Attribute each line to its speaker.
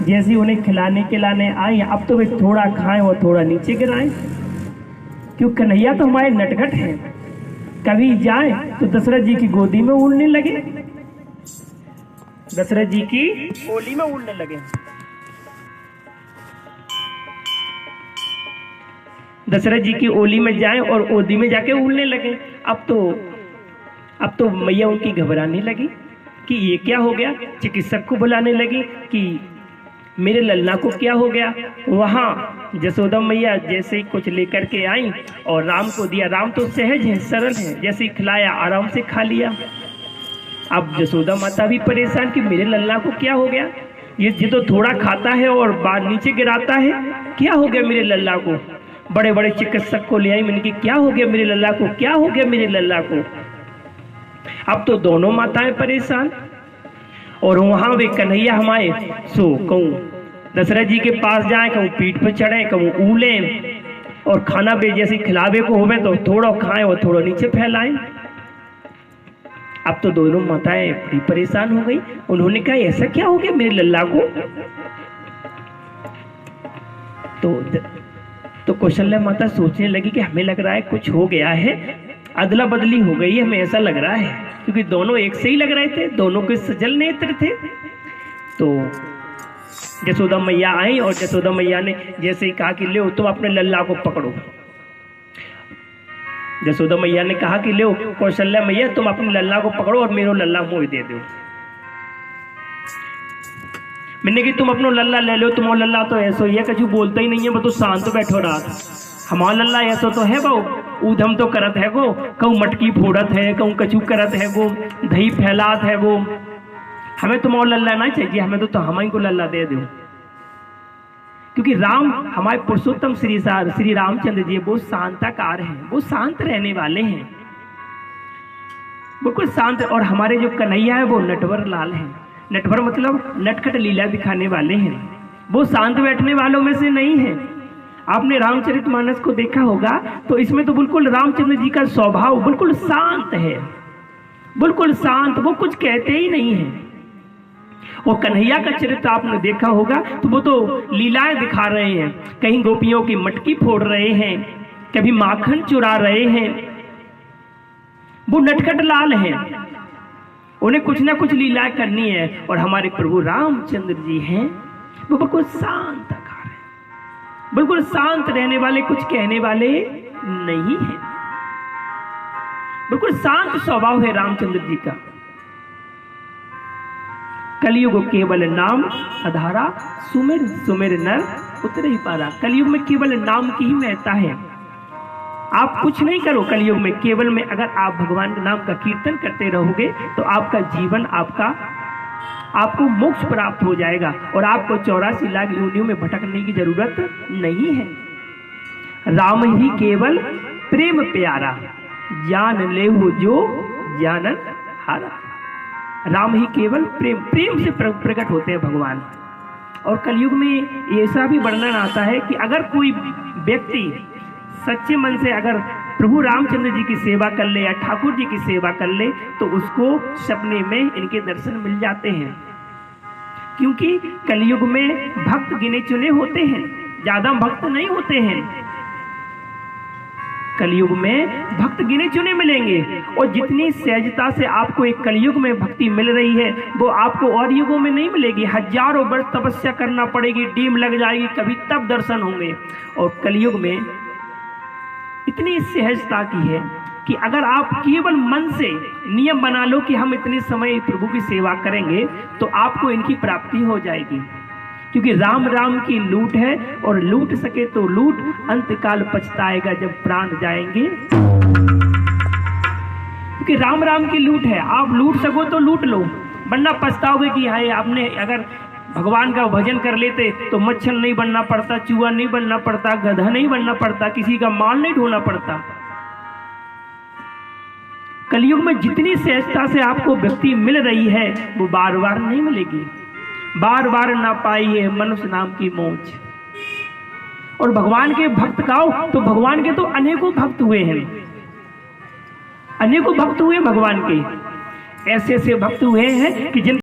Speaker 1: जैसे उन्हें खिलाने आई, अब तो वे थोड़ा खाएं और थोड़ा नीचे गिराएं। क्यों, कन्हैया तो हमारे नटखट हैं, कभी जाए तो दशरथ जी की गोदी में उड़ने लगे, दशरथ जी की ओली में उड़ने लगे। दशरथ जी की ओली में जाएं और ओदी में जाके उड़ने लगे। अब तो मैया उनकी घबराने लगी कि ये क्या हो गया। चिकित्सक को बुलाने लगी कि मेरे लल्ला को क्या हो गया। वहां जसोदा मैया जैसे ही कुछ लेकर के आई और राम को दिया। राम तो सहज है, सरल है, जैसे ही खिलाया आराम से खा लिया। अब जसोदा माता भी परेशान कि मेरे लल्ला को क्या हो गया, ये तो थोड़ा खाता है और बाहर नीचे गिराता है, क्या हो गया मेरे लल्ला को। बड़े बड़े चिकित्सक को ले आई, मैंने कहा क्या हो गया मेरे लल्ला को, क्या हो गया मेरे लल्ला को। अब तो दोनों माताएं परेशान। और वहां वे कन्हैया हमारे कहूँ दशरथ जी के पास जाए, कहूँ पीठ पर चढ़े, कहूँ ऊले और खाना भी जैसे खिलावे को होवे तो थोड़ा खाएं और थोड़ा नीचे फैलाएं। अब तो दोनों माताएं बड़ी परेशान हो गई। उन्होंने कहा ऐसा क्या हो गया मेरे लल्ला को। तो कौशल्या माता सोचने लगी कि हमें लग रहा है कुछ हो गया है, अदला बदली हो गई है, हमें ऐसा लग रहा है, क्योंकि दोनों एक से ही लग रहे थे, दोनों के सजल नेत्र थे। तो जसोदा मैया आई और जसोदा मैया ने जैसे ही कहा कि ले तुम अपने लल्ला को पकड़ो। जसोदा मैया ने कहा कि ले कौशल्या मैया तुम अपने लल्ला को पकड़ो और मेरे लल्ला मोह दे दो। मैंने कि तुम अपनो लल्ला ले लो, तुम्हारा लल्ला तो ऐसा ही है, कछु बोलता ही नहीं है, वो तो शांत बैठो रात। हमारा लल्ला ऐसा तो है बहु ऊधम तो करत है गो, कहूँ मटकी फोड़त है, कहूँ कछु करत है गो, दही फैलात है गो। हमें तुम्हारा लल्ला ना चाहिए, हमें तो हमारे को लल्ला दे दो। क्योंकि राम हमारे पुरुषोत्तम श्री रामचंद्र जी वो शांताकार हैं, वो शांत रहने वाले हैं, बिल्कुल शांत। और हमारे जो कन्हैया है वो नटवर लाल हैं। नटवर मतलब नटखट लीला दिखाने वाले हैं, वो शांत बैठने वालों में से नहीं है। आपने रामचरितमानस को देखा होगा तो इसमें तो बिल्कुल रामचंद्र जी का स्वभाव बिल्कुल शांत है, बिल्कुल शांत, वो कुछ कहते ही नहीं है। और कन्हैया का चरित्र आपने देखा होगा तो वो तो लीलाएं दिखा रहे हैं, कहीं गोपियों की मटकी फोड़ रहे हैं, कभी माखन चुरा रहे हैं। वो नटखट लाल हैं, उन्हें कुछ ना कुछ लीलाएं करनी है। और हमारे प्रभु रामचंद्र जी हैं वो बिल्कुल शांत आकार है, बिल्कुल शांत रहने वाले, कुछ कहने वाले नहीं है, बिल्कुल शांत स्वभाव है रामचंद्र जी का। कलयुग केवल नाम आधारा, सुमिर सुमिर नर उतर ही पारा। कलयुग में केवल नाम की ही महत्ता है। आप कुछ नहीं करो कलयुग में, केवल में अगर आप भगवान के नाम का कीर्तन करते रहोगे तो आपका जीवन आपको मोक्ष प्राप्त हो जाएगा और आपको 84 लाख योनियों में भटकने की जरूरत नहीं है। राम ही केवल प्रेम प्यारा, जान ले हो जो जानन हारा। राम ही केवल प्रेम से प्रकट होते हैं भगवान। और कलयुग में ऐसा भी वर्णन आता है कि अगर कोई व्यक्ति सच्चे मन से अगर प्रभु रामचंद्र जी की सेवा कर ले या ठाकुर जी की सेवा कर ले तो उसको सपने में इनके दर्शन मिल जाते हैं। क्योंकि कलयुग में भक्त गिने चुने होते हैं, ज्यादा भक्त नहीं होते हैं। कलयुग में भक्त गिने चुने मिलेंगे और जितनी सहजता से आपको एक कलयुग में भक्ति मिल रही है वो आपको और युगों में नहीं मिलेगी। हजारों वर्ष तपस्या करना पड़ेगी, डीम लग जाएगी, कभी तब दर्शन होंगे। और कलयुग में इतनी सहजता की है कि अगर आप केवल मन से नियम बना लो कि हम इतने समय प्रभु की सेवा करेंगे तो आपको इनकी प्राप्ति हो जाएगी। क्योंकि राम राम की लूट है और लूट सके तो लूट, अंतकाल पछताएगा जब प्राण जाएंगे। क्योंकि राम राम की लूट है, आप लूट सको तो लूट लो, वरना पछताओगे कि हाय आपने अगर भगवान का भजन कर लेते तो मच्छर नहीं बनना पड़ता, चूहा नहीं बनना पड़ता, गधा नहीं बनना पड़ता, किसी का माल नहीं ढोना पड़ता। कलयुग में जितनी सहजता से आपको व्यक्ति मिल रही है वो बार बार नहीं मिलेगी, बार बार ना पाई है मनुष्य नाम की मोच। और भगवान के भक्त गाओ तो भगवान के तो अनेकों भक्त हुए हैं, अनेकों भक्त हुए भगवान के, ऐसे ऐसे भक्त हुए हैं कि जिन